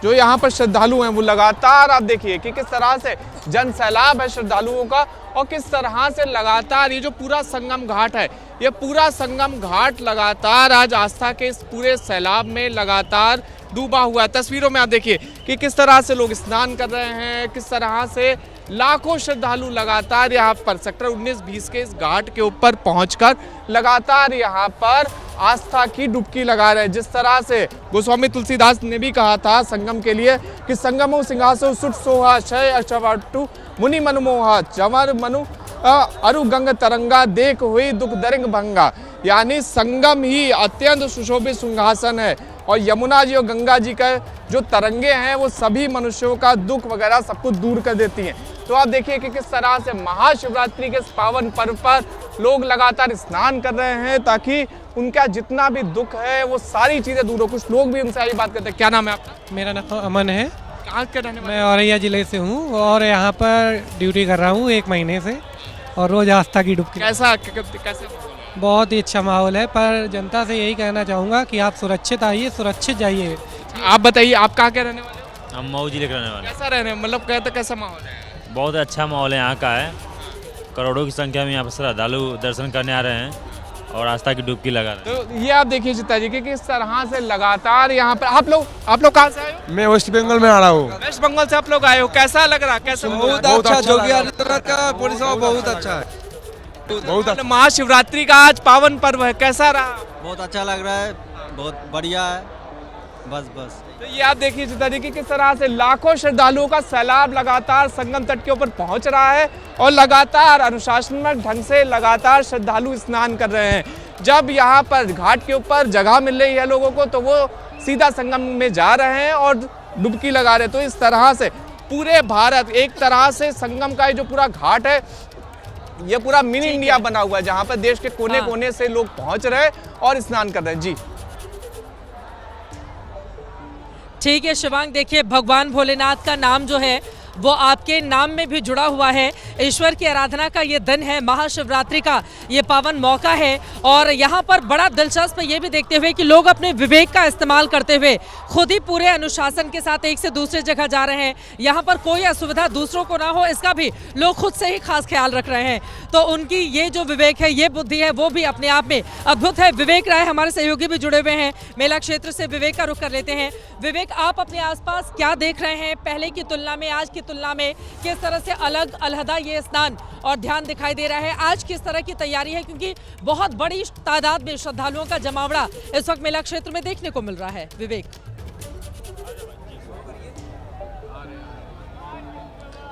जो यहाँ पर श्रद्धालु हैं वो लगातार आप देखिए कि किस तरह से जन सैलाब है श्रद्धालुओं का और किस तरह से लगातार ये जो पूरा संगम घाट है, ये पूरा संगम घाट लगातार आज आस्था के इस पूरे सैलाब में लगातार डूबा हुआ है। तस्वीरों में आप देखिए कि किस तरह से लोग स्नान कर रहे हैं, किस तरह से लाखों श्रद्धालु लगातार यहाँ पर सेक्टर 19-20 के इस घाट के ऊपर पहुंचकर लगातार यहाँ पर आस्था की डुबकी लगा रहे हैं। जिस तरह से गोस्वामी तुलसीदास ने भी कहा था संगम के लिए कि संगमो सिंहासो सुट सोहा क्षय अचवाटु मुनि मनमोहा चमर मनु अरु गंग तरंगा देख हुई दुख दरिंग भंगा, यानी संगम ही अत्यंत सुशोभित सिंहासन है और यमुना जी और गंगा जी का जो तरंगे हैं वो सभी मनुष्यों का दुख वगैरह सब कुछ दूर कर देती हैं। तो आप देखिए कि किस तरह से महाशिवरात्रि के इस पावन पर्व पर लोग लगातार स्नान कर रहे हैं ताकि उनका जितना भी दुख है वो सारी चीज़ें दूर हो। कुछ लोग भी उनसे यही बात करते हैं। क्या नाम है आपका?
मेरा नाम अमन है।
कहाँ के रहने वाले?
मैं औरैया जिले से हूँ और यहाँ पर ड्यूटी कर रहा हूँ 1 महीने से और रोज आस्था की डुबकी।
कैसे?
बहुत ही अच्छा माहौल है, पर जनता से यही कहना चाहूँगा कि आप सुरक्षित आइए, सुरक्षित जाइए।
आप बताइए आप कहाँ के रहने वाले हो?
हम मऊ जिले के रहने वाले।
कैसा रहने मतलब कहते कैसा माहौल है?
बहुत अच्छा माहौल है यहाँ का है। करोड़ों की संख्या में यहाँ पर श्रद्धालु दर्शन करने आ रहे हैं और आस्था की डुबकी लगा रहे हैं।
तो ये आप देखिए चित्ता जी कि किस तरह से लगातार यहाँ पर आप लोग कहाँ से आए हो?
मैं वेस्ट बंगाल में आ रहा हूँ।
वेस्ट बंगाल से आप लोग आए हो, कैसा लग रहा? कैसा?
बहुत अच्छा, योगी आदित्यनाथ का परिश्रम बहुत अच्छा है, बहुत अच्छा।
महाशिवरात्रि का आज पावन पर्व है, कैसा रहा?
बहुत अच्छा लग रहा है, बहुत बढ़िया है। बस
तो ये आप देखिए चित्रा जी कि किस तरह से लाखों श्रद्धालुओं का सैलाब लगातार संगम तट के ऊपर पहुंच रहा है और लगातार अनुशासनात्मक ढंग से लगातार श्रद्धालु स्नान कर रहे हैं। जब यहाँ पर घाट के ऊपर जगह मिल रही है लोगों को तो वो सीधा संगम में जा रहे हैं और डुबकी लगा रहे हैं। तो इस तरह से पूरे भारत एक तरह से संगम का जो पूरा घाट है ये पूरा मिनी इंडिया बना हुआ है, जहाँ पर देश के कोने कोने से लोग पहुंच रहे हैं और स्नान कर रहे हैं। जी
ठीक है शिवांग, देखिए भगवान भोलेनाथ का नाम जो है वो आपके नाम में भी जुड़ा हुआ है। ईश्वर की आराधना का ये दिन है, महाशिवरात्रि का ये पावन मौका है और यहाँ पर बड़ा दिलचस्प ये भी देखते हुए कि लोग अपने विवेक का इस्तेमाल करते हुए खुद ही पूरे अनुशासन के साथ एक से दूसरे जगह जा रहे हैं। यहाँ पर कोई असुविधा दूसरों को ना हो इसका भी लोग खुद से ही खास ख्याल रख रहे हैं। तो उनकी ये जो विवेक है, ये बुद्धि है, वो भी अपने आप में अद्भुत है। विवेक राय हमारे सहयोगी भी जुड़े हुए हैं मेला क्षेत्र से। विवेक का रुख कर लेते हैं। विवेक, आप अपने आसपास क्या देख रहे हैं? पहले की तुलना में, आज की तुलना में किस तरह से अलग अलहदा ये स्नान और ध्यान दिखाई दे रहा है? आज किस तरह की तैयारी है, क्योंकि बहुत बड़ी तादाद में श्रद्धालुओं का जमावड़ा इस वक्त मेला क्षेत्र में देखने को मिल रहा है। विवेक,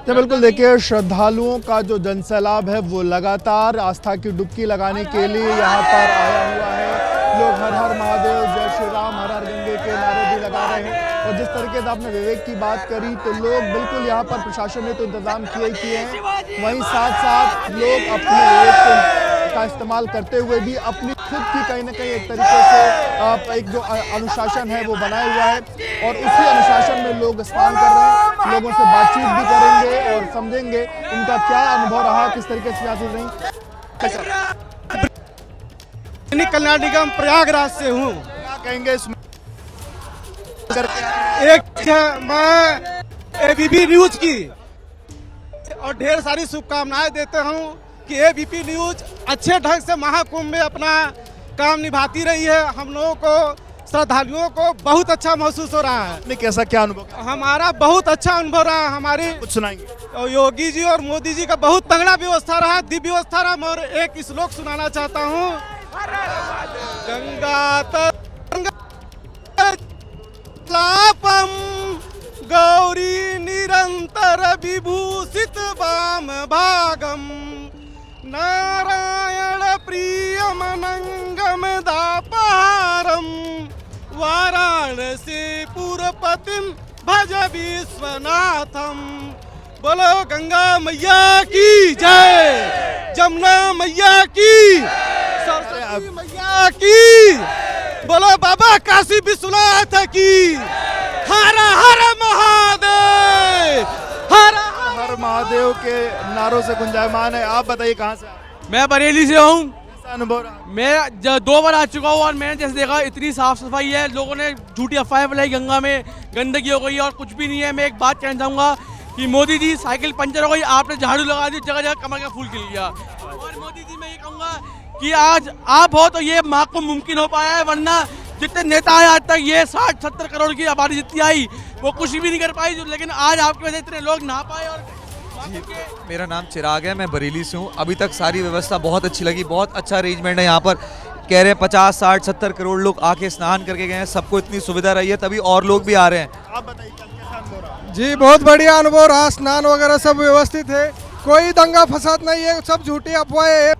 तो बिल्कुल देखिए, श्रद्धालुओं का जो जनसैलाब है वो लगातार आस्था की डुबकी लगाने के लिए यहाँ पर आया हुआ है। लोग हर हर महादेव, जय श्री राम, हर हर गंगे के नारे भी लगा रहे हैं। और जिस तरीके से आपने विवेक की बात करी तो लोग बिल्कुल यहाँ पर प्रशासन ने तो इंतजाम किए ही किए हैं, वहीं साथ साथ लोग अपने विवेक का इस्तेमाल करते हुए भी अपनी खुद की कहीं ना कहीं एक तरीके से एक जो अनुशासन है वो बनाया हुआ है और उसी अनुशासन में लोग स्नान कर रहे हैं। लोगों से बातचीत भी करेंगे और समझेंगे उनका क्या अनुभव रहा, किस तरीके से यात्रा रही।
कर्नाटक प्रयागराज से हूँ।
क्या कहेंगे इसमें?
एक मैं एबीपी न्यूज की और ढेर सारी शुभकामनाएं देता हूँ कि एबीपी न्यूज अच्छे ढंग से महाकुंभ में अपना काम निभाती रही है। हम लोगों को, श्रद्धालुओं को बहुत अच्छा महसूस हो रहा है।
कैसा क्या अनुभव?
हमारा बहुत अच्छा अनुभव रहा। हमारी
कुछ सुनाएंगे?
योगी जी और मोदी जी का बहुत तगड़ा व्यवस्था रहा, दिव्य व्यवस्था रहा। और एक श्लोक सुनाना चाहता हूँ। गंगा लापम गौरी निरंतर विभूषित वाम भागम नारायण प्रियमनंगम दापारम वाराणसी पुरपतिम भज विश्वनाथम। बोलो गंगा मैया की जय, जमुना मैया की, सरस्वती मैया की, बोलो बाबा काशी विश्वनाथ की। हर हर महादेव, हर
हर महादेव के नारों से गुंजायमान है। आप बताइए कहाँ से?
मैं बरेली से हूँ।
कैसा अनुभव रहा?
मैं 2 बार आ चुका हूँ और मैंने जैसे देखा इतनी साफ सफाई है। लोगों ने झूठी अफवाहें फैलाई गंगा में गंदगी हो गई और कुछ भी नहीं है। मैं एक बात कहना चाहूँगा कि मोदी जी साइकिल पंचर हो गई, आपने झाड़ू लगा दी, जगह जगह कमल का फूल खिल गया। और मोदी जी मैं ये कहूँगा कि आज आप हो तो ये महाकुंभ मुमकिन हो पाया है, वरना जितने नेता आए आज तक ये 60-70 करोड़ की आबादी जितनी आई वो कुछ भी नहीं कर पाई, लेकिन आज आपकी वजह से इतने लोग नहा पाए। और
मेरा नाम चिराग है, मैं बरेली से हूँ। अभी तक सारी व्यवस्था बहुत अच्छी लगी, बहुत अच्छा अरेंजमेंट है यहाँ पर। कह रहे हैं 50, 60, 70 करोड़ लोग आके स्नान करके गए हैं, सबको इतनी सुविधा रही है, तभी और लोग भी आ रहे हैं।
आप बताइए कैसा अनुभव रहा?
जी बहुत बढ़िया अनुभव रहा। स्नान वगैरह सब व्यवस्थित है, कोई दंगा फसाद नहीं है, सब झूठी अफवाहें है।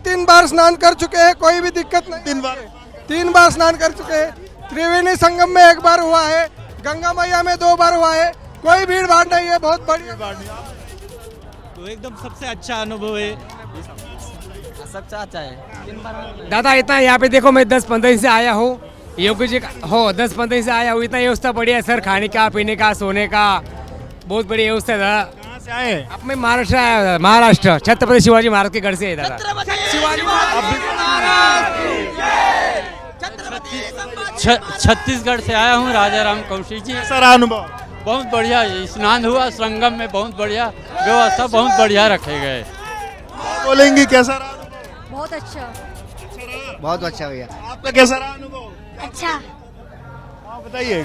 3 बार स्नान कर चुके हैं, कोई भी दिक्कत नहीं। 3 बार स्नान कर चुके हैं। त्रिवेणी संगम में 1 बार हुआ है, गंगा मैया में 2 बार हुआ है, कोई भीड़ भाड़ नहीं है, बहुत बढ़िया।
तो एकदम सबसे अच्छा अनुभव है,
सबसे अच्छा है।
दादा इतना यहाँ पे देखो, मैं 10-15 से आया हूँ, योगी जी हो 10-15 से आया हूँ। इतना व्यवस्था बढ़िया है सर, खाने का, पीने का, सोने का, बहुत बढ़िया व्यवस्था है दादा।
कहाँ से आए?
अब मैं महाराष्ट्र आया, महाराष्ट्र छत्रपति शिवाजी महाराज के घर से है दादा। छत्तीसगढ़ से आया हूँ, राजा राम कौशिक जी।
सारा अनुभव
बहुत बढ़िया स्नान हुआ संगम में, बहुत बढ़िया व्यवस्था, बहुत बढ़िया रखे गए।
बोलेंगी कैसा रहा?
बहुत अच्छा,
बहुत अच्छा भैया। आपका कैसा रहा अनुभव?
अच्छा।
आप बताइए।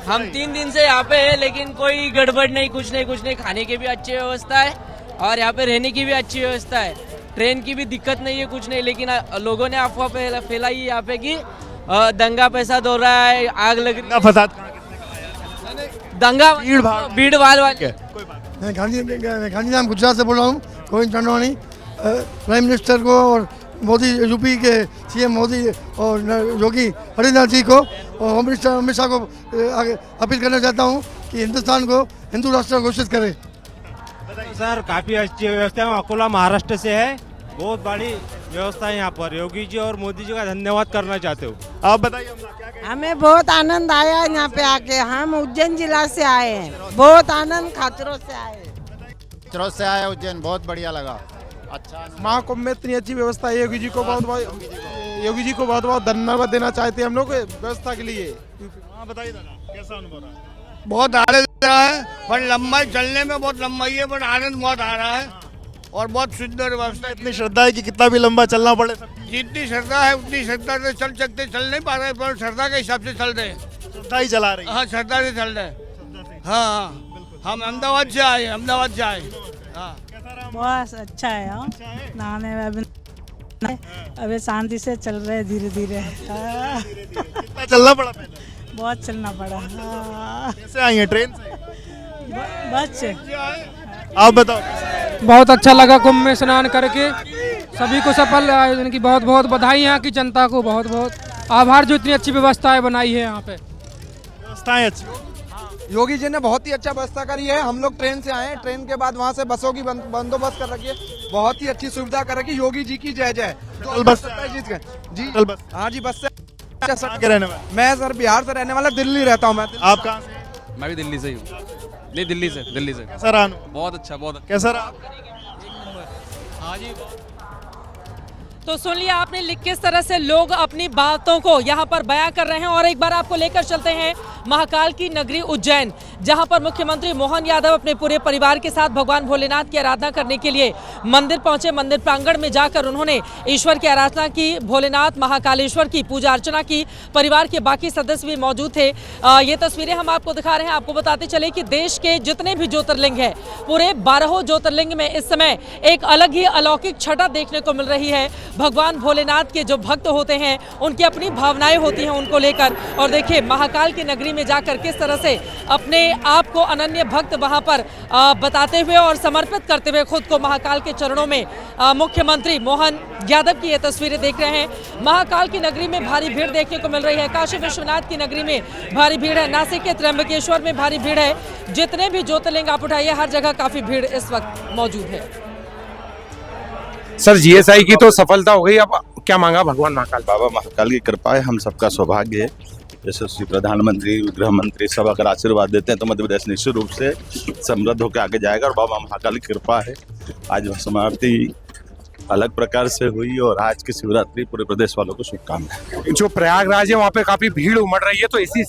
हम 3 दिन से यहाँ पे है, लेकिन कोई गड़बड़ नहीं, कुछ नहीं। खाने की भी अच्छी व्यवस्था है और यहाँ पे रहने की भी अच्छी व्यवस्था है। ट्रेन की भी दिक्कत नहीं है, कुछ नहीं। लेकिन लोगों ने अफवाह फैलाई यहाँ पे कि दंगा पैसा हो रहा है, आग लग रही है।
फसाद
दंगा भीड़ भाड़ वाले।
मैं गांधीधाम गुजरात से बोल रहा हूँ, गोविंद चंडवानी। प्राइम मिनिस्टर को और मोदी, यूपी के सीएम मोदी और योगी आदित्यनाथ जी को और होम मिनिस्टर अमित शाह को अपील करना चाहता हूँ कि हिंदुस्तान को हिंदू राष्ट्र घोषित करे।
सर काफ़ी अच्छी व्यवस्था है, अकोला महाराष्ट्र से है, बहुत बड़ी व्यवस्था है यहाँ पर। योगी जी और मोदी जी का धन्यवाद करना चाहते हो।
आप बताइए।
हमें बहुत आनंद आया है यहाँ पे आके। हम उज्जैन जिला से आए हैं, बहुत आनंद खाचरों से आए।
उज्जैन बहुत बढ़िया लगा। अच्छा
महाकुंभ में इतनी अच्छी व्यवस्था है। योगी जी को बहुत बहुत धन्यवाद देना चाहते हैं हम लोग व्यवस्था के लिए।
बताइए दादा, कैसा अनुभव रहा?
बहुत आनंद रहा है, पर लंबाई चलने में बहुत लंबाई है, पर आनंद बहुत आ रहा है और बहुत सुंदर व्यवस्था।
इतनी श्रद्धा है कि कितना भी लंबा चलना पड़े।
जितनी श्रद्धा है उतनी श्रद्धा से चल सकते, चल नहीं पा रहे, पर श्रद्धा के हिसाब से चल रहे हैं।
श्रद्धा ही चला रही है।
हाँ, श्रद्धा से चल रहे हैं। हाँ, हम अहमदाबाद से आए। हाँ,
बहुत अच्छा है। नहाने में अभी शांति से चल रहे हैं, धीरे धीरे।
कितना चलना पड़ा पहले?
बहुत चलना पड़ा।
कैसे आई हैं? ट्रेन से?
बस से।
आप बताओ।
बहुत अच्छा लगा कुंभ में स्नान करके, सभी को सफल आयोजन की बहुत बहुत बधाई। यहाँ की जनता को बहुत बहुत आभार जो इतनी अच्छी व्यवस्थाएं बनाई है यहाँ पे।
व्यवस्थाएं अच्छी।
योगी जी ने बहुत ही अच्छा व्यवस्था करी है। हम लोग ट्रेन से आए हैं, ट्रेन के बाद वहाँ से बसों की बंदोबस्त कर रखी है, बहुत ही अच्छी सुविधा कर रखी। योगी जी की जय जय।
बस
जी, हाँ जी, बस से।
रहने वाला?
मैं सर बिहार से रहने वाला, दिल्ली रहता हूँ मैं।
आप कहाँ से?
मैं भी दिल्ली से ही हूँ। नहीं, दिल्ली से।
कैसा रहा?
बहुत अच्छा, बहुत अच्छा।
कैसा रहा?
हाँ जी।
तो सुन लिया आपने किस तरह से लोग अपनी बातों को यहाँ पर बयां कर रहे हैं। और एक बार आपको लेकर चलते हैं महाकाल की नगरी उज्जैन, जहां पर मुख्यमंत्री मोहन यादव अपने पूरे परिवार के साथ भगवान भोलेनाथ की आराधना करने के लिए मंदिर पहुंचे। मंदिर प्रांगण में जाकर उन्होंने ईश्वर की आराधना की, भोलेनाथ महाकालेश्वर की पूजा अर्चना की। परिवार के बाकी सदस्य भी मौजूद थे। ये तस्वीरें हम आपको दिखा रहे हैं। आपको बताते चले कि देश के जितने भी ज्योतिर्लिंग है, पूरे 12 ज्योतिर्लिंग में इस समय एक अलग ही अलौकिक छटा देखने को मिल रही है। भगवान भोलेनाथ के जो भक्त होते हैं, उनकी अपनी भावनाएं होती हैं उनको लेकर। और देखिए महाकाल की नगरी में जाकर किस तरह से अपने आप को अनन्य भक्त वहां पर बताते हुए और समर्पित करते हुए खुद को महाकाल के चरणों में मुख्यमंत्री मोहन यादव की ये तस्वीरें देख रहे हैं। महाकाल की नगरी में भारी भीड़ देखने को मिल रही है। काशी विश्वनाथ की नगरी में भारी भीड़ है। नासिक के त्र्यंबकेश्वर में भारी भीड़ है। जितने भी ज्योतिर्लिंग आप उठाइए, हर जगह काफी भीड़ इस वक्त मौजूद है।
सर जीएसआई की तो सफलता हो गई, अब क्या मांगा भगवान महाकाल?
बाबा महाकाल की कृपा है, हम सबका सौभाग्य है। यशस्वी प्रधानमंत्री, गृह मंत्री सब अगर आशीर्वाद देते हैं तो मध्य प्रदेश निश्चित रूप से समृद्ध होकर आगे जाएगा। और बाबा महाकाल की कृपा है, आज समाप्ति अलग प्रकार से हुई और आज की शिवरात्रि पूरे प्रदेश वालों को शुभकामनाएं।
जो प्रयागराज है वहाँ पे काफी भीड़ उमड़ रही है, तो ऐसी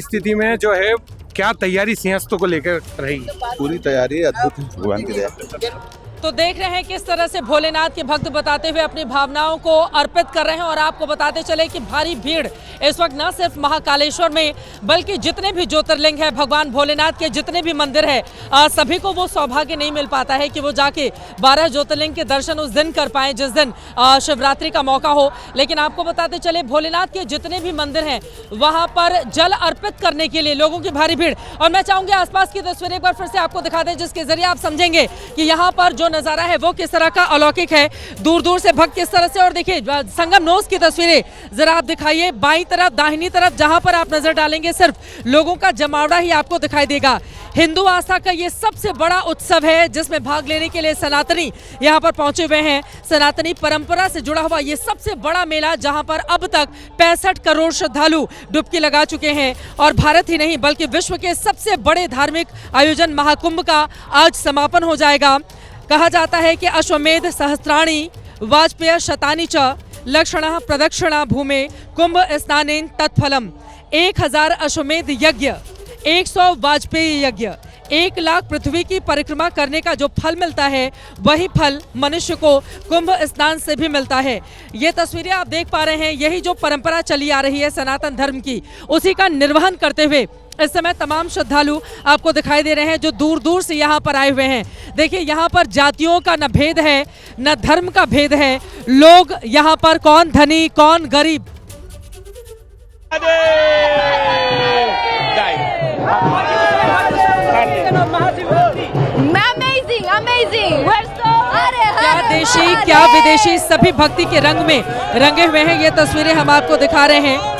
स्थिति में जो है क्या तैयारी सिंहस्तों को लेकर रही?
पूरी तैयारी अद्भुत, भगवान की दया।
तो देख रहे हैं किस तरह से भोलेनाथ के भक्त बताते हुए अपनी भावनाओं को अर्पित कर रहे हैं। और आपको बताते चले कि भारी भीड़ इस वक्त न सिर्फ महाकालेश्वर में, बल्कि जितने भी ज्योतिर्लिंग है, भगवान भोलेनाथ के जितने भी मंदिर है, सभी को वो सौभाग्य नहीं मिल पाता है कि वो जाके 12 ज्योतिर्लिंग के दर्शन उस दिन कर पाए जिस दिन शिवरात्रि का मौका हो। लेकिन आपको बताते चले भोलेनाथ के जितने भी मंदिर हैं वहाँ पर जल अर्पित करने के लिए लोगों की भारी भीड़। और मैं चाहूँगी आसपास की तस्वीर एक बार फिर से आपको दिखा दें, जिसके जरिए आप समझेंगे कि यहाँ पर जो नजारा है वो किस तरह का अलौकिक है। दूर दूर से भक्त किस तरह से, और देखिए संगम नोस की तस्वीरें जरा आप दिखाइए। बाईं तरफ, दाहिनी तरफ जहां पर आप नजर डालेंगे सिर्फ लोगों का जमावड़ा ही आपको दिखाई देगा। हिंदू आस्था का ये सबसे बड़ा उत्सव है जिसमें भाग लेने के लिए सनातनी यहां पर पहुंचे हुए हैं। सनातनी परंपरा से जुड़ा हुआ ये सबसे बड़ा मेला, जहां पर अब तक 65 करोड़ श्रद्धालु डुबकी लगा चुके हैं। और भारत ही नहीं बल्कि विश्व के सबसे बड़े धार्मिक आयोजन महाकुंभ का आज समापन हो जाएगा। कहा जाता है कि अश्वमेध सहस्त्राणि वाजपेय शतानि च लक्षणः प्रदक्षिणा भूमे कुंभ स्नानेन तत्फलम। 1000 अश्वमेध यज्ञ, 100 वाजपेयी यज्ञ, 1 लाख पृथ्वी की परिक्रमा करने का जो फल मिलता है, वही फल मनुष्य को कुंभ स्नान से भी मिलता है। ये तस्वीरें आप देख पा रहे हैं, यही जो परंपरा चली आ रही है सनातन धर्म की, उसी का निर्वहन करते हुए इस समय तमाम श्रद्धालु आपको दिखाई दे रहे हैं जो दूर दूर से यहाँ पर आए हुए हैं। देखिए यहाँ पर जातियों का न भेद है, न धर्म का भेद है। लोग यहाँ पर कौन धनी कौन गरीब क्या देशी क्या विदेशी सभी भक्ति के रंग में रंगे हुए हैं। ये तस्वीरें हम आपको दिखा रहे हैं।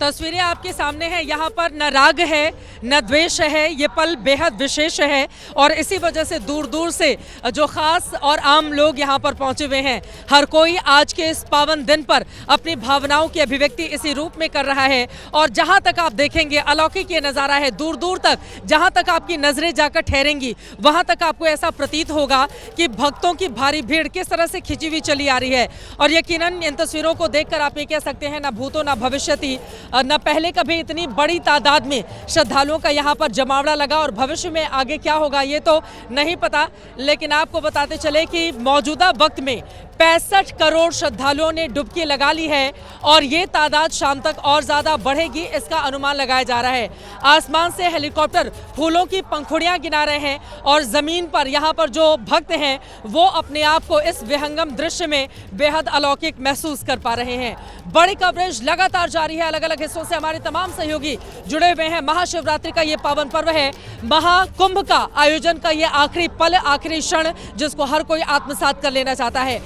तस्वीरें आपके सामने हैं। यहाँ पर न राग है न द्वेष है। ये पल बेहद विशेष है और इसी वजह से दूर दूर से जो खास और आम लोग यहाँ पर पहुँचे हुए हैं। हर कोई आज के इस पावन दिन पर अपनी भावनाओं की अभिव्यक्ति इसी रूप में कर रहा है। और जहाँ तक आप देखेंगे अलौकिक ये नज़ारा है। दूर दूर तक जहाँ तक आपकी नज़रें जाकर ठहरेंगी वहाँ तक आपको ऐसा प्रतीत होगा कि भक्तों की भारी भीड़ किस तरह से खिंची हुई चली आ रही है। और यकीनन इन तस्वीरों को देखकर आप ये कह सकते हैं, न भूतो न भविष्यति, न पहले कभी इतनी बड़ी तादाद में श्रद्धालुओं का यहाँ पर जमावड़ा लगा। और भविष्य में आगे क्या होगा ये तो नहीं पता, लेकिन आपको बताते चले कि मौजूदा वक्त में 65 करोड़ श्रद्धालुओं ने डुबकी लगा ली है और ये तादाद शाम तक और ज्यादा बढ़ेगी, इसका अनुमान लगाया जा रहा है। आसमान से हेलीकॉप्टर फूलों की पंखुड़ियां गिना रहे हैं और जमीन पर यहाँ पर जो भक्त हैं वो अपने आप को इस विहंगम दृश्य में बेहद अलौकिक महसूस कर पा रहे हैं। बड़ी कवरेज लगातार जारी है। अलग अलग हिस्सों से हमारे तमाम सहयोगी जुड़े हुए हैं। महाशिवरात्रि का ये पावन पर्व है, महाकुंभ का आयोजन का ये आखिरी पल, आखिरी क्षण जिसको हर कोई आत्मसात कर लेना चाहता है।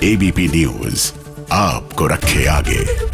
एबीपी न्यूज आपको रखे आगे।